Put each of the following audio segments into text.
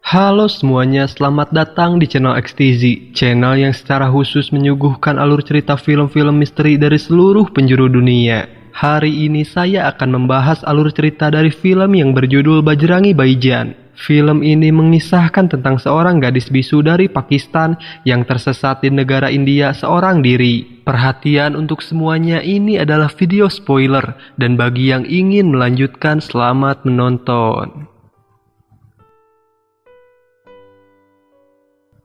Halo semuanya, selamat datang di channel XTZ, channel yang secara khusus menyuguhkan alur cerita film-film misteri dari seluruh penjuru dunia. Hari ini saya akan membahas alur cerita dari film yang berjudul Bajrangi Bhaijaan. Film ini mengisahkan tentang seorang gadis bisu dari Pakistan yang tersesat di negara India seorang diri. Perhatian untuk semuanya, ini adalah video spoiler, dan bagi yang ingin melanjutkan, selamat menonton.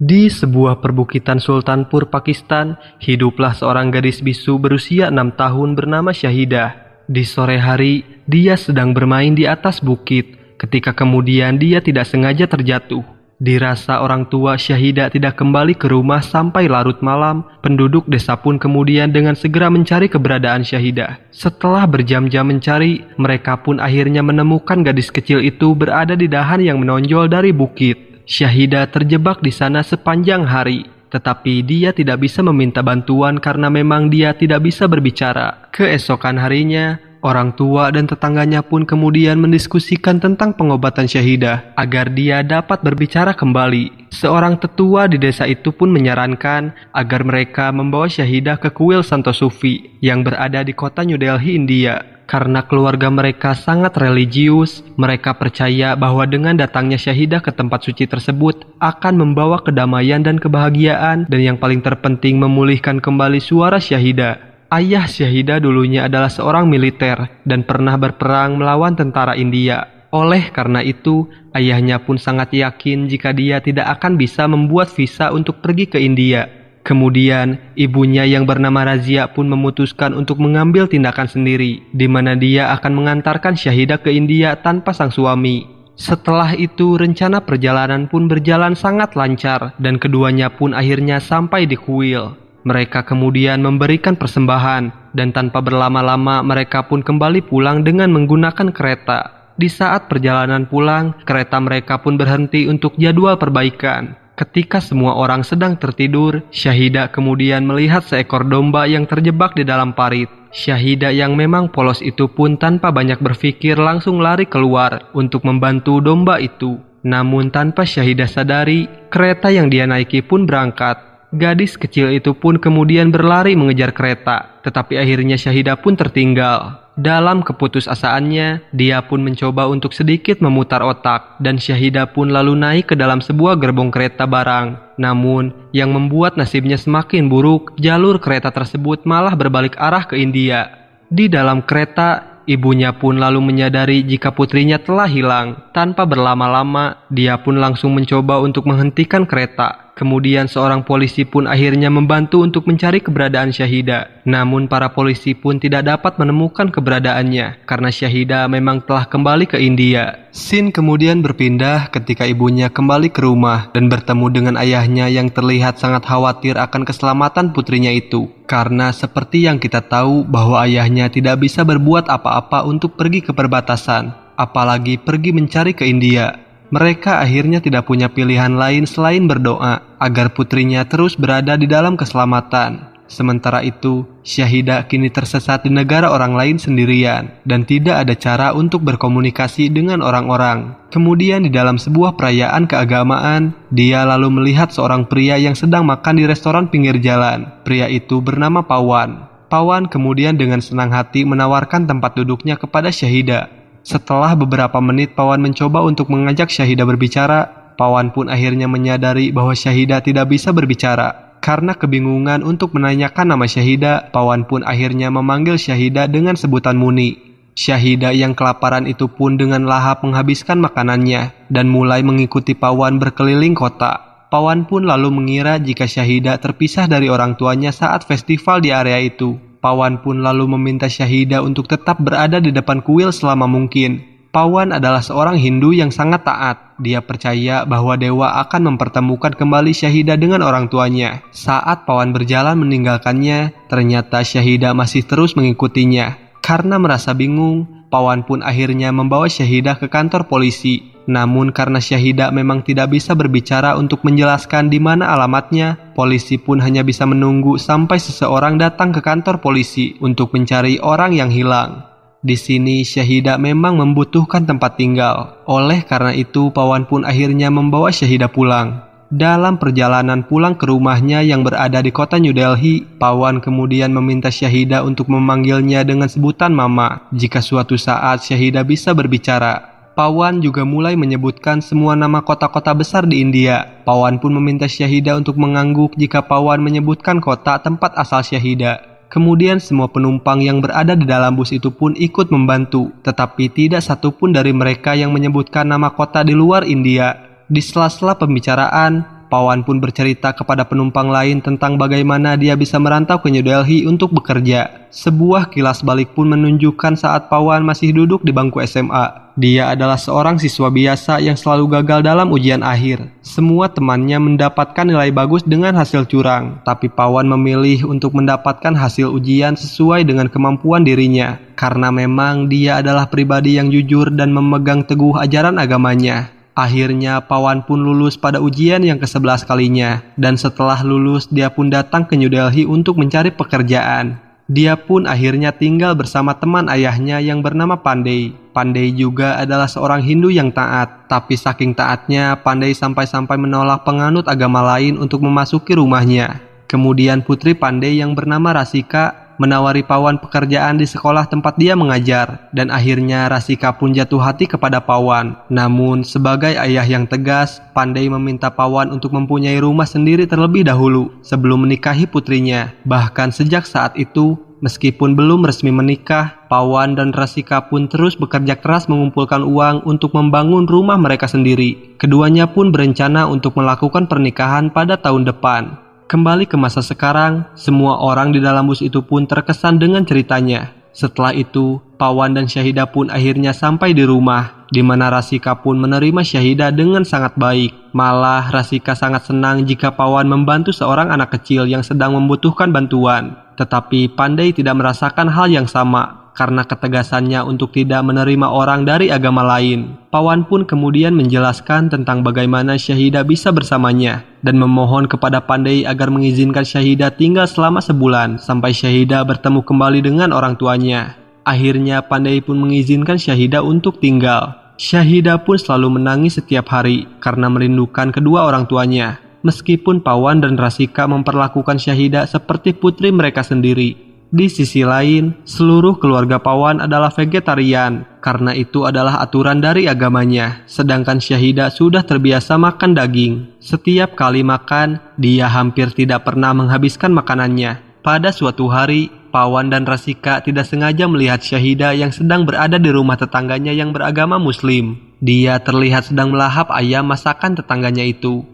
Di sebuah perbukitan Sultanpur, Pakistan, hiduplah seorang gadis bisu berusia 6 tahun bernama Syahidah. Di sore hari, dia sedang bermain di atas bukit, ketika kemudian dia tidak sengaja terjatuh. Dirasa orang tua Syahidah tidak kembali ke rumah sampai larut malam, penduduk desa pun kemudian dengan segera mencari keberadaan Syahidah. Setelah berjam-jam mencari, mereka pun akhirnya menemukan gadis kecil itu berada di dahan yang menonjol dari bukit. Syahidah terjebak di sana sepanjang hari, tetapi dia tidak bisa meminta bantuan karena memang dia tidak bisa berbicara. Keesokan harinya, orang tua dan tetangganya pun kemudian mendiskusikan tentang pengobatan Syahidah agar dia dapat berbicara kembali. Seorang tetua di desa itu pun menyarankan agar mereka membawa Syahidah ke kuil Santo Sufi yang berada di kota New Delhi, India. Karena keluarga mereka sangat religius, mereka percaya bahwa dengan datangnya Syahidah ke tempat suci tersebut akan membawa kedamaian dan kebahagiaan, dan yang paling terpenting memulihkan kembali suara Syahidah. Ayah Syahidah dulunya adalah seorang militer dan pernah berperang melawan tentara India. Oleh karena itu, ayahnya pun sangat yakin jika dia tidak akan bisa membuat visa untuk pergi ke India. Kemudian, ibunya yang bernama Razia pun memutuskan untuk mengambil tindakan sendiri, di mana dia akan mengantarkan Syahidah ke India tanpa sang suami. Setelah itu, rencana perjalanan pun berjalan sangat lancar, dan keduanya pun akhirnya sampai di kuil. Mereka kemudian memberikan persembahan, dan tanpa berlama-lama mereka pun kembali pulang dengan menggunakan kereta. Di saat perjalanan pulang, kereta mereka pun berhenti untuk jadwal perbaikan. Ketika semua orang sedang tertidur, Syahidah kemudian melihat seekor domba yang terjebak di dalam parit. Syahidah yang memang polos itu pun tanpa banyak berpikir langsung lari keluar untuk membantu domba itu. Namun tanpa Syahidah sadari, kereta yang dia naiki pun berangkat. Gadis kecil itu pun kemudian berlari mengejar kereta, tetapi akhirnya Syahidah pun tertinggal. Dalam keputusasaannya, dia pun mencoba untuk sedikit memutar otak, dan Syahidah pun lalu naik ke dalam sebuah gerbong kereta barang. Namun, yang membuat nasibnya semakin buruk, jalur kereta tersebut malah berbalik arah ke India. Di dalam kereta, ibunya pun lalu menyadari jika putrinya telah hilang. Tanpa berlama-lama, dia pun langsung mencoba untuk menghentikan kereta. Kemudian seorang polisi pun akhirnya membantu untuk mencari keberadaan Syahidah. Namun para polisi pun tidak dapat menemukan keberadaannya karena Syahidah memang telah kembali ke India. Scene kemudian berpindah ketika ibunya kembali ke rumah dan bertemu dengan ayahnya yang terlihat sangat khawatir akan keselamatan putrinya itu. Karena seperti yang kita tahu bahwa ayahnya tidak bisa berbuat apa-apa untuk pergi ke perbatasan, apalagi pergi mencari ke India. Mereka akhirnya tidak punya pilihan lain selain berdoa agar putrinya terus berada di dalam keselamatan. Sementara itu, Syahidah kini tersesat di negara orang lain sendirian dan tidak ada cara untuk berkomunikasi dengan orang-orang. Kemudian di dalam sebuah perayaan keagamaan, dia lalu melihat seorang pria yang sedang makan di restoran pinggir jalan. Pria itu bernama Pawan. Pawan kemudian dengan senang hati menawarkan tempat duduknya kepada Syahidah. Setelah beberapa menit Pawan mencoba untuk mengajak Syahidah berbicara, Pawan pun akhirnya menyadari bahwa Syahidah tidak bisa berbicara. Karena kebingungan untuk menanyakan nama Syahidah, Pawan pun akhirnya memanggil Syahidah dengan sebutan Muni. Syahidah yang kelaparan itu pun dengan lahap menghabiskan makanannya dan mulai mengikuti Pawan berkeliling kota. Pawan pun lalu mengira jika Syahidah terpisah dari orang tuanya saat festival di area itu. Pawan pun lalu meminta Syahidah untuk tetap berada di depan kuil selama mungkin. Pawan adalah seorang Hindu yang sangat taat. Dia percaya bahwa dewa akan mempertemukan kembali Syahidah dengan orang tuanya. Saat Pawan berjalan meninggalkannya, ternyata Syahidah masih terus mengikutinya. Karena merasa bingung, Pawan pun akhirnya membawa Syahidah ke kantor polisi. Namun karena Syahidah memang tidak bisa berbicara untuk menjelaskan di mana alamatnya, polisi pun hanya bisa menunggu sampai seseorang datang ke kantor polisi untuk mencari orang yang hilang. Di sini Syahidah memang membutuhkan tempat tinggal. Oleh karena itu, Pawan pun akhirnya membawa Syahidah pulang. Dalam perjalanan pulang ke rumahnya yang berada di kota New Delhi, Pawan kemudian meminta Syahidah untuk memanggilnya dengan sebutan Mama jika suatu saat Syahidah bisa berbicara. Pawan juga mulai menyebutkan semua nama kota-kota besar di India. Pawan pun meminta Syahidah untuk mengangguk jika Pawan menyebutkan kota tempat asal Syahidah. Kemudian semua penumpang yang berada di dalam bus itu pun ikut membantu, tetapi tidak satupun dari mereka yang menyebutkan nama kota di luar India. Di sela-sela pembicaraan, Pawan pun bercerita kepada penumpang lain tentang bagaimana dia bisa merantau ke New Delhi untuk bekerja. Sebuah kilas balik pun menunjukkan saat Pawan masih duduk di bangku SMA. Dia adalah seorang siswa biasa yang selalu gagal dalam ujian akhir. Semua temannya mendapatkan nilai bagus dengan hasil curang, tapi Pawan memilih untuk mendapatkan hasil ujian sesuai dengan kemampuan dirinya, karena memang dia adalah pribadi yang jujur dan memegang teguh ajaran agamanya. Akhirnya Pawan pun lulus pada ujian yang ke-11 kalinya, dan setelah lulus dia pun datang ke New Delhi untuk mencari pekerjaan. Dia pun akhirnya tinggal bersama teman ayahnya yang bernama Pandey. Pandey juga adalah seorang Hindu yang taat, tapi saking taatnya Pandey sampai-sampai menolak penganut agama lain untuk memasuki rumahnya. Kemudian putri Pandey yang bernama Rasika menawari Pawan pekerjaan di sekolah tempat dia mengajar, dan akhirnya Rasika pun jatuh hati kepada Pawan. Namun sebagai ayah yang tegas, Pandey meminta Pawan untuk mempunyai rumah sendiri terlebih dahulu sebelum menikahi putrinya. Bahkan sejak saat itu, meskipun belum resmi menikah, Pawan dan Rasika pun terus bekerja keras mengumpulkan uang untuk membangun rumah mereka sendiri. Keduanya pun berencana untuk melakukan pernikahan pada tahun depan. Kembali ke masa sekarang, semua orang di dalam bus itu pun terkesan dengan ceritanya. Setelah itu, Pawan dan Syahidah pun akhirnya sampai di rumah, di mana Rasika pun menerima Syahidah dengan sangat baik. Malah Rasika sangat senang jika Pawan membantu seorang anak kecil yang sedang membutuhkan bantuan. Tetapi Pandey tidak merasakan hal yang sama, karena ketegasannya untuk tidak menerima orang dari agama lain. Pawan pun kemudian menjelaskan tentang bagaimana Syahidah bisa bersamanya, dan memohon kepada Pandey agar mengizinkan Syahidah tinggal selama sebulan, sampai Syahidah bertemu kembali dengan orang tuanya. Akhirnya Pandey pun mengizinkan Syahidah untuk tinggal. Syahidah pun selalu menangis setiap hari, karena merindukan kedua orang tuanya. Meskipun Pawan dan Rasika memperlakukan Syahidah seperti putri mereka sendiri. Di sisi lain, seluruh keluarga Pawan adalah vegetarian, karena itu adalah aturan dari agamanya. Sedangkan Syahidah sudah terbiasa makan daging. Setiap kali makan, dia hampir tidak pernah menghabiskan makanannya. Pada suatu hari, Pawan dan Rasika tidak sengaja melihat Syahidah yang sedang berada di rumah tetangganya yang beragama Muslim. Dia terlihat sedang melahap ayam masakan tetangganya itu.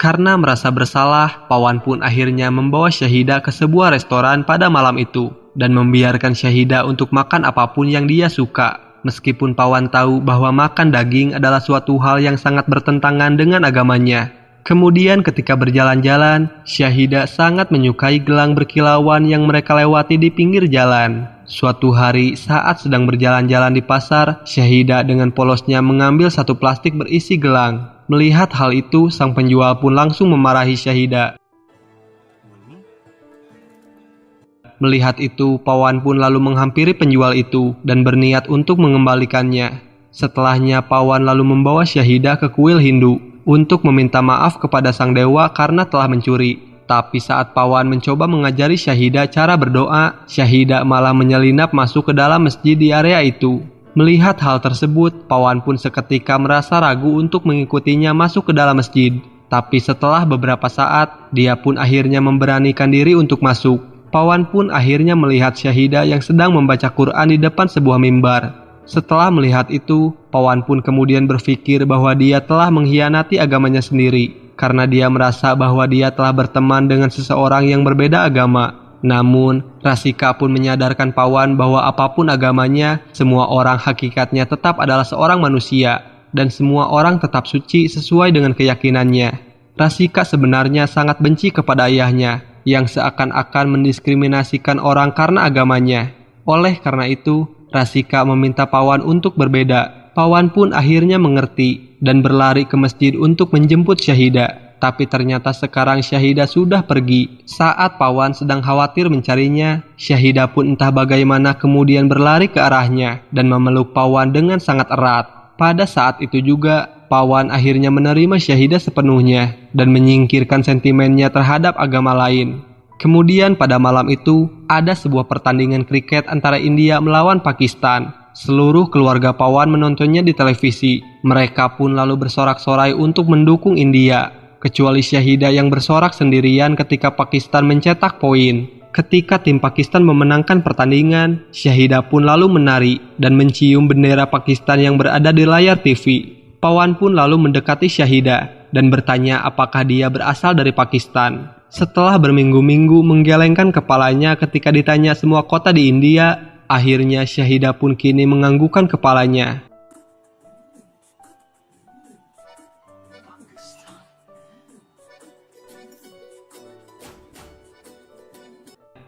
Karena merasa bersalah, Pawan pun akhirnya membawa Syahidah ke sebuah restoran pada malam itu dan membiarkan Syahidah untuk makan apapun yang dia suka. Meskipun Pawan tahu bahwa makan daging adalah suatu hal yang sangat bertentangan dengan agamanya. Kemudian ketika berjalan-jalan, Syahidah sangat menyukai gelang berkilauan yang mereka lewati di pinggir jalan. Suatu hari saat sedang berjalan-jalan di pasar, Syahidah dengan polosnya mengambil satu plastik berisi gelang. Melihat hal itu, sang penjual pun langsung memarahi Syahidah. Melihat itu, Pawan pun lalu menghampiri penjual itu dan berniat untuk mengembalikannya. Setelahnya, Pawan lalu membawa Syahidah ke kuil Hindu untuk meminta maaf kepada sang dewa karena telah mencuri. Tapi saat Pawan mencoba mengajari Syahidah cara berdoa, Syahidah malah menyelinap masuk ke dalam masjid di area itu. Melihat hal tersebut, Pawan pun seketika merasa ragu untuk mengikutinya masuk ke dalam masjid. Tapi setelah beberapa saat, dia pun akhirnya memberanikan diri untuk masuk. Pawan pun akhirnya melihat Syahidah yang sedang membaca Quran di depan sebuah mimbar. Setelah melihat itu, Pawan pun kemudian berpikir bahwa dia telah mengkhianati agamanya sendiri, karena dia merasa bahwa dia telah berteman dengan seseorang yang berbeda agama. Namun, Rasika pun menyadarkan Pawan bahwa apapun agamanya, semua orang hakikatnya tetap adalah seorang manusia, dan semua orang tetap suci sesuai dengan keyakinannya. Rasika sebenarnya sangat benci kepada ayahnya, yang seakan-akan mendiskriminasikan orang karena agamanya. Oleh karena itu, Rasika meminta Pawan untuk berbeda. Pawan pun akhirnya mengerti dan berlari ke masjid untuk menjemput Syahidah. Tapi ternyata sekarang Syahidah sudah pergi. Saat Pawan sedang khawatir mencarinya, Syahidah pun entah bagaimana kemudian berlari ke arahnya dan memeluk Pawan dengan sangat erat. Pada saat itu juga, Pawan akhirnya menerima Syahidah sepenuhnya dan menyingkirkan sentimennya terhadap agama lain. Kemudian pada malam itu, ada sebuah pertandingan kriket antara India melawan Pakistan. Seluruh keluarga Pawan menontonnya di televisi. Mereka pun lalu bersorak-sorai untuk mendukung India. Kecuali Syahidah yang bersorak sendirian ketika Pakistan mencetak poin. Ketika tim Pakistan memenangkan pertandingan, Syahidah pun lalu menari dan mencium bendera Pakistan yang berada di layar TV. Pawan pun lalu mendekati Syahidah dan bertanya apakah dia berasal dari Pakistan. Setelah berminggu-minggu menggelengkan kepalanya ketika ditanya semua kota di India, akhirnya Syahidah pun kini menganggukkan kepalanya.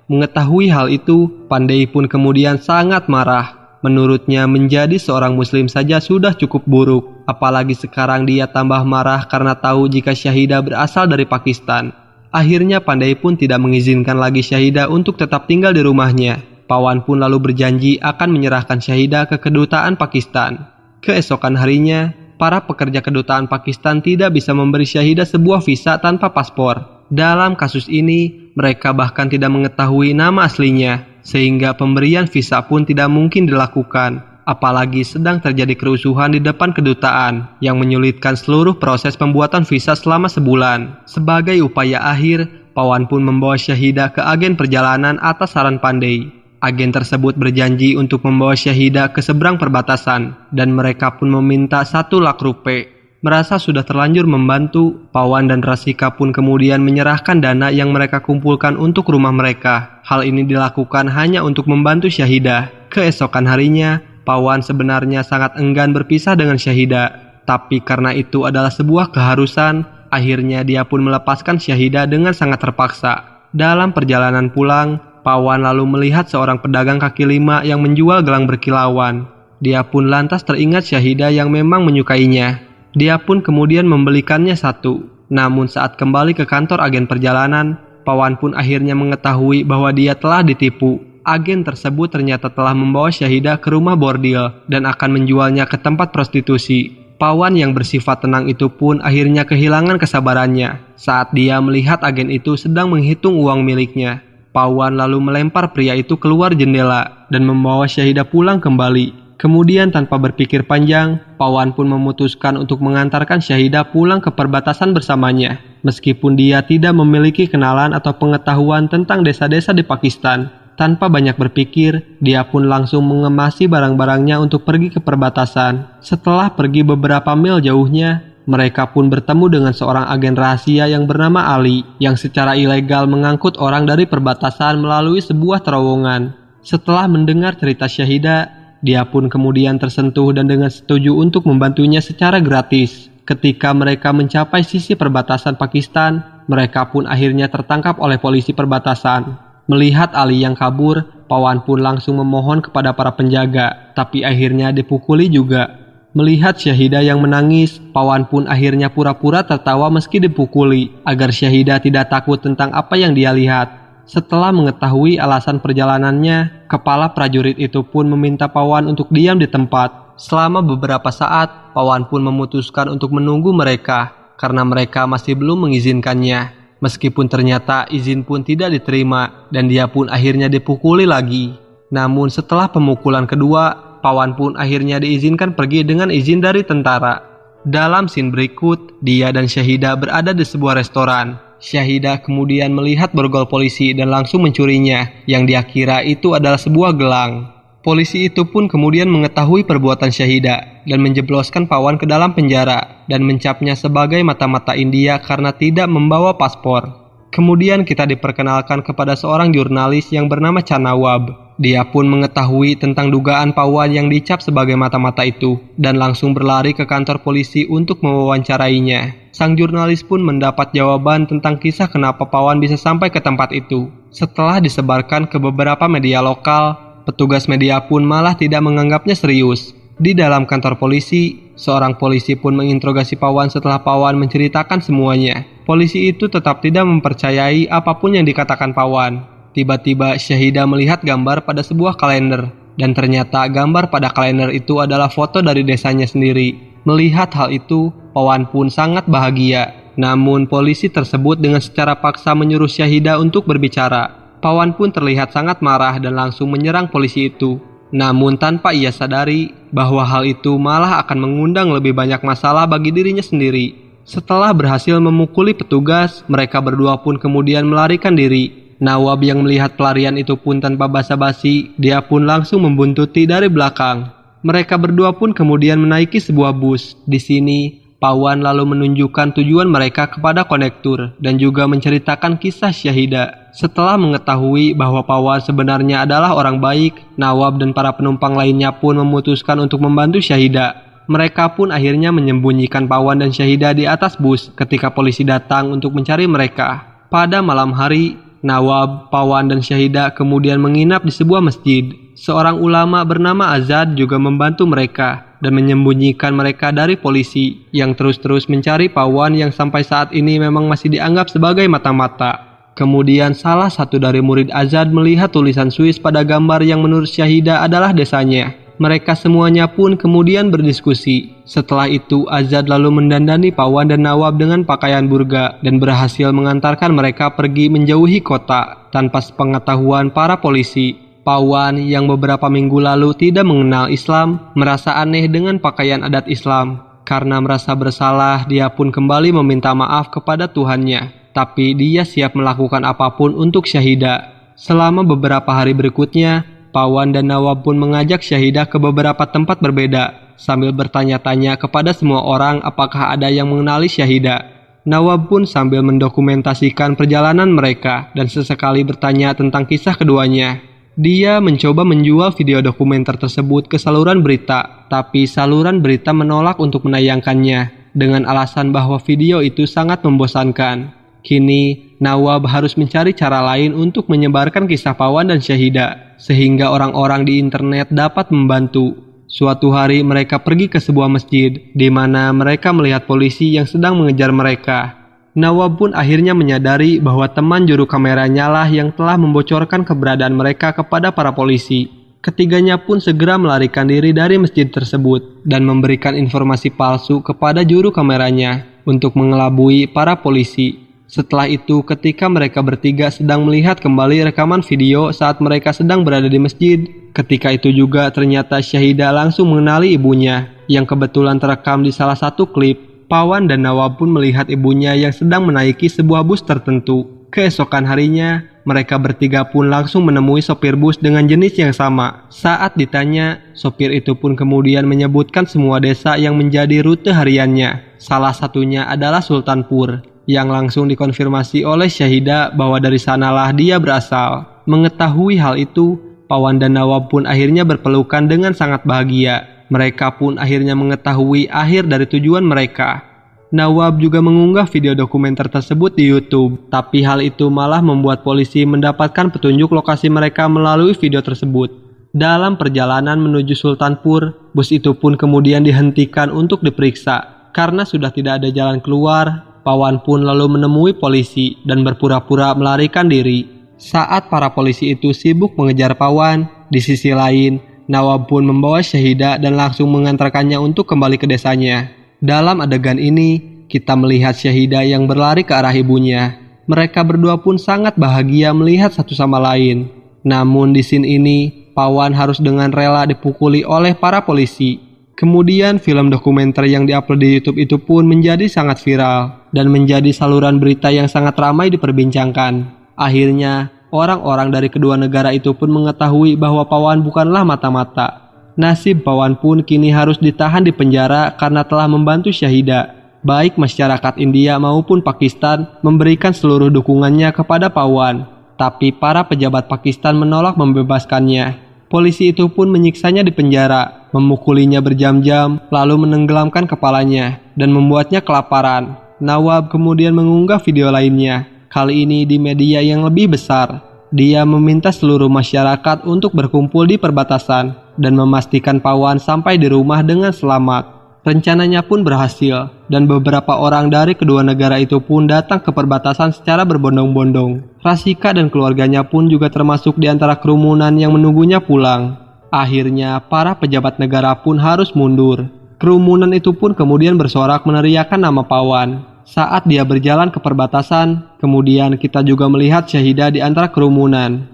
Mengetahui hal itu, Pandey pun kemudian sangat marah. Menurutnya menjadi seorang muslim saja sudah cukup buruk, apalagi sekarang dia tambah marah karena tahu jika Syahidah berasal dari Pakistan. Akhirnya Pandey pun tidak mengizinkan lagi Syahidah untuk tetap tinggal di rumahnya. Pawan pun lalu berjanji akan menyerahkan Syahidah ke kedutaan Pakistan. Keesokan harinya, para pekerja kedutaan Pakistan tidak bisa memberi Syahidah sebuah visa tanpa paspor. Dalam kasus ini, mereka bahkan tidak mengetahui nama aslinya, sehingga pemberian visa pun tidak mungkin dilakukan. Apalagi sedang terjadi kerusuhan di depan kedutaan yang menyulitkan seluruh proses pembuatan visa selama sebulan. Sebagai upaya akhir, Pawan pun membawa Syahidah ke agen perjalanan atas saran Pandey. Agen tersebut berjanji untuk membawa Syahidah ke seberang perbatasan, dan mereka pun meminta 1 lakh rupiah. Merasa sudah terlanjur membantu, Pawan dan Rasika pun kemudian menyerahkan dana yang mereka kumpulkan untuk rumah mereka. Hal ini dilakukan hanya untuk membantu Syahidah. Keesokan harinya, Pawan sebenarnya sangat enggan berpisah dengan Syahidah. Tapi karena itu adalah sebuah keharusan, akhirnya dia pun melepaskan Syahidah dengan sangat terpaksa. Dalam perjalanan pulang, Pawan lalu melihat seorang pedagang kaki lima yang menjual gelang berkilauan. Dia pun lantas teringat Syahidah yang memang menyukainya. Dia pun kemudian membelikannya 1. Namun saat kembali ke kantor agen perjalanan, Pawan pun akhirnya mengetahui bahwa dia telah ditipu. Agen tersebut ternyata telah membawa Syahidah ke rumah bordil dan akan menjualnya ke tempat prostitusi. Pawan yang bersifat tenang itu pun akhirnya kehilangan kesabarannya saat dia melihat agen itu sedang menghitung uang miliknya. Pawan lalu melempar pria itu keluar jendela dan membawa Syahidah pulang kembali. Kemudian tanpa berpikir panjang, Pawan pun memutuskan untuk mengantarkan Syahidah pulang ke perbatasan bersamanya. Meskipun dia tidak memiliki kenalan atau pengetahuan tentang desa-desa di Pakistan, tanpa banyak berpikir, dia pun langsung mengemasi barang-barangnya untuk pergi ke perbatasan. Setelah pergi beberapa mil jauhnya, mereka pun bertemu dengan seorang agen rahasia yang bernama Ali, yang secara ilegal mengangkut orang dari perbatasan melalui sebuah terowongan. Setelah mendengar cerita Syahidah, dia pun kemudian tersentuh dan dengan setuju untuk membantunya secara gratis. Ketika mereka mencapai sisi perbatasan Pakistan, mereka pun akhirnya tertangkap oleh polisi perbatasan. Melihat Ali yang kabur, Pawan pun langsung memohon kepada para penjaga, tapi akhirnya dipukuli juga. Melihat Syahidah yang menangis, Pawan pun akhirnya pura-pura tertawa meski dipukuli, agar Syahidah tidak takut tentang apa yang dia lihat. Setelah mengetahui alasan perjalanannya, kepala prajurit itu pun meminta Pawan untuk diam di tempat. Selama beberapa saat, Pawan pun memutuskan untuk menunggu mereka, karena mereka masih belum mengizinkannya. Meskipun ternyata izin pun tidak diterima, dan dia pun akhirnya dipukuli lagi. Namun setelah pemukulan kedua, Pawan pun akhirnya diizinkan pergi dengan izin dari tentara. Dalam scene berikut, dia dan Syahidah berada di sebuah restoran. Syahidah kemudian melihat borgol polisi dan langsung mencurinya, yang dia kira itu adalah sebuah gelang. Polisi itu pun kemudian mengetahui perbuatan Syahidah dan menjebloskan Pawan ke dalam penjara dan mencapnya sebagai mata-mata India karena tidak membawa paspor. Kemudian kita diperkenalkan kepada seorang jurnalis yang bernama Chanawab. Dia pun mengetahui tentang dugaan Pawan yang dicap sebagai mata-mata itu dan langsung berlari ke kantor polisi untuk mewawancarainya. Sang jurnalis pun mendapat jawaban tentang kisah kenapa Pawan bisa sampai ke tempat itu. Setelah disebarkan ke beberapa media lokal, petugas media pun malah tidak menganggapnya serius. Di dalam kantor polisi, seorang polisi pun menginterogasi Pawan setelah Pawan menceritakan semuanya. Polisi itu tetap tidak mempercayai apapun yang dikatakan Pawan. Tiba-tiba Syahidah melihat gambar pada sebuah kalender, dan ternyata gambar pada kalender itu adalah foto dari desanya sendiri. Melihat hal itu, Pawan pun sangat bahagia. Namun polisi tersebut dengan secara paksa menyuruh Syahidah untuk berbicara. Pawan pun terlihat sangat marah dan langsung menyerang polisi itu. Namun tanpa ia sadari bahwa hal itu malah akan mengundang lebih banyak masalah bagi dirinya sendiri. Setelah berhasil memukuli petugas, mereka berdua pun kemudian melarikan diri. Nawab yang melihat pelarian itu pun tanpa basa-basi, dia pun langsung membuntuti dari belakang. Mereka berdua pun kemudian menaiki sebuah bus. Di sini, Pawan lalu menunjukkan tujuan mereka kepada kondektur dan juga menceritakan kisah Syahidah. Setelah mengetahui bahwa Pawan sebenarnya adalah orang baik, Nawab dan para penumpang lainnya pun memutuskan untuk membantu Syahidah. Mereka pun akhirnya menyembunyikan Pawan dan Syahidah di atas bus ketika polisi datang untuk mencari mereka. Pada malam hari, Nawab, Pawan, dan Syahidah kemudian menginap di sebuah masjid. Seorang ulama bernama Azad juga membantu mereka dan menyembunyikan mereka dari polisi yang terus-terus mencari Pawan yang sampai saat ini memang masih dianggap sebagai mata-mata. Kemudian salah satu dari murid Azad melihat tulisan Swiss pada gambar yang menurut Syahidah adalah desanya. Mereka semuanya pun kemudian berdiskusi. Setelah itu Azad lalu mendandani Pawan dan Nawab dengan pakaian burga dan berhasil mengantarkan mereka pergi menjauhi kota tanpa sepengetahuan para polisi. Pawan yang beberapa minggu lalu tidak mengenal Islam merasa aneh dengan pakaian adat Islam. Karena merasa bersalah, dia pun kembali meminta maaf kepada Tuhannya. Tapi dia siap melakukan apapun untuk Syahidah. Selama beberapa hari berikutnya, Pawan dan Nawab pun mengajak Syahidah ke beberapa tempat berbeda, sambil bertanya-tanya kepada semua orang apakah ada yang mengenali Syahidah. Nawab pun sambil mendokumentasikan perjalanan mereka dan sesekali bertanya tentang kisah keduanya. Dia mencoba menjual video dokumenter tersebut ke saluran berita, tapi saluran berita menolak untuk menayangkannya dengan alasan bahwa video itu sangat membosankan. Kini, Nawab harus mencari cara lain untuk menyebarkan kisah Pawan dan Syahidah, sehingga orang-orang di internet dapat membantu. Suatu hari mereka pergi ke sebuah masjid, di mana mereka melihat polisi yang sedang mengejar mereka. Nawab pun akhirnya menyadari bahwa teman juru kameranya lah yang telah membocorkan keberadaan mereka kepada para polisi. Ketiganya pun segera melarikan diri dari masjid tersebut dan memberikan informasi palsu kepada juru kameranya untuk mengelabui para polisi. Setelah itu, ketika mereka bertiga sedang melihat kembali rekaman video saat mereka sedang berada di masjid, ketika itu juga ternyata Syahidah langsung mengenali ibunya, yang kebetulan terekam di salah satu klip. Pawan dan Nawab pun melihat ibunya yang sedang menaiki sebuah bus tertentu. Keesokan harinya, mereka bertiga pun langsung menemui sopir bus dengan jenis yang sama. Saat ditanya, sopir itu pun kemudian menyebutkan semua desa yang menjadi rute hariannya. Salah satunya adalah Sultanpur, yang langsung dikonfirmasi oleh Syahidah bahwa dari sanalah dia berasal. Mengetahui hal itu, Pawan dan Nawab pun akhirnya berpelukan dengan sangat bahagia. Mereka pun akhirnya mengetahui akhir dari tujuan mereka. Nawab juga mengunggah video dokumenter tersebut di YouTube, tapi hal itu malah membuat polisi mendapatkan petunjuk lokasi mereka melalui video tersebut. Dalam perjalanan menuju Sultanpur, bus itu pun kemudian dihentikan untuk diperiksa. Karena sudah tidak ada jalan keluar, Pawan pun lalu menemui polisi dan berpura-pura melarikan diri. Saat para polisi itu sibuk mengejar Pawan, di sisi lain, Nawab pun membawa Syahidah dan langsung mengantarkannya untuk kembali ke desanya. Dalam adegan ini, kita melihat Syahidah yang berlari ke arah ibunya. Mereka berdua pun sangat bahagia melihat satu sama lain. Namun di scene ini, Pawan harus dengan rela dipukuli oleh para polisi. Kemudian film dokumenter yang diupload di YouTube itu pun menjadi sangat viral dan menjadi saluran berita yang sangat ramai diperbincangkan. Akhirnya, orang-orang dari kedua negara itu pun mengetahui bahwa Pawan bukanlah mata-mata. Nasib Pawan pun kini harus ditahan di penjara karena telah membantu Syahidah. Baik masyarakat India maupun Pakistan memberikan seluruh dukungannya kepada Pawan, tapi para pejabat Pakistan menolak membebaskannya. Polisi itu pun menyiksanya di penjara, memukulinya berjam-jam, lalu menenggelamkan kepalanya, dan membuatnya kelaparan. Nawab kemudian mengunggah video lainnya, kali ini di media yang lebih besar. Dia meminta seluruh masyarakat untuk berkumpul di perbatasan dan memastikan Pawan sampai di rumah dengan selamat. Rencananya pun berhasil, dan beberapa orang dari kedua negara itu pun datang ke perbatasan secara berbondong-bondong. Rasika dan keluarganya pun juga termasuk di antara kerumunan yang menunggunya pulang. Akhirnya, para pejabat negara pun harus mundur. Kerumunan itu pun kemudian bersorak meneriakkan nama Pawan. Saat dia berjalan ke perbatasan, kemudian kita juga melihat Syahidah di antara kerumunan.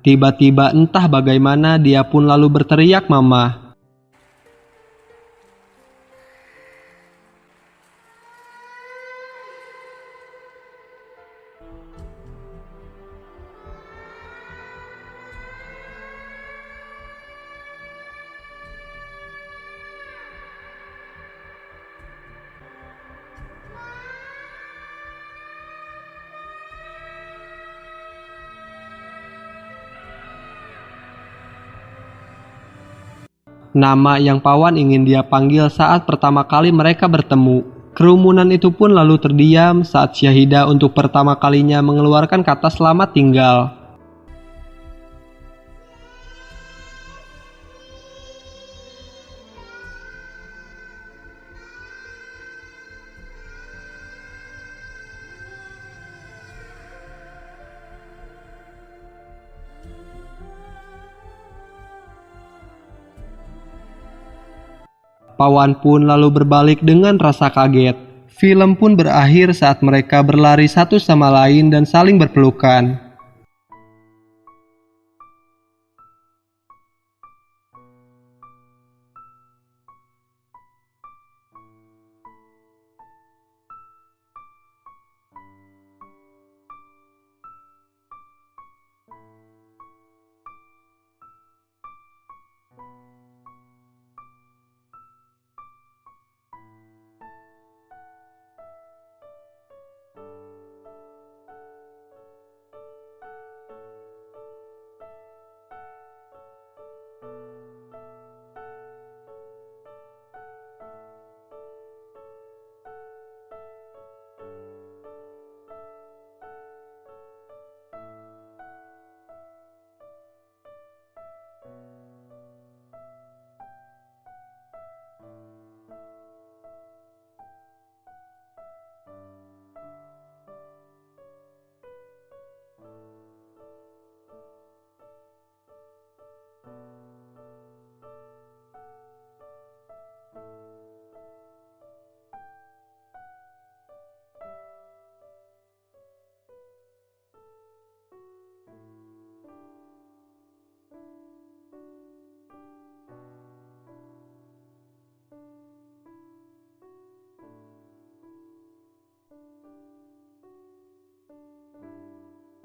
Tiba-tiba entah bagaimana dia pun lalu berteriak "Mama". Nama yang Pawan ingin dia panggil saat pertama kali mereka bertemu. Kerumunan itu pun lalu terdiam saat Syahidah untuk pertama kalinya mengeluarkan kata selamat tinggal. Pawan pun lalu berbalik dengan rasa kaget. Film pun berakhir saat mereka berlari satu sama lain dan saling berpelukan.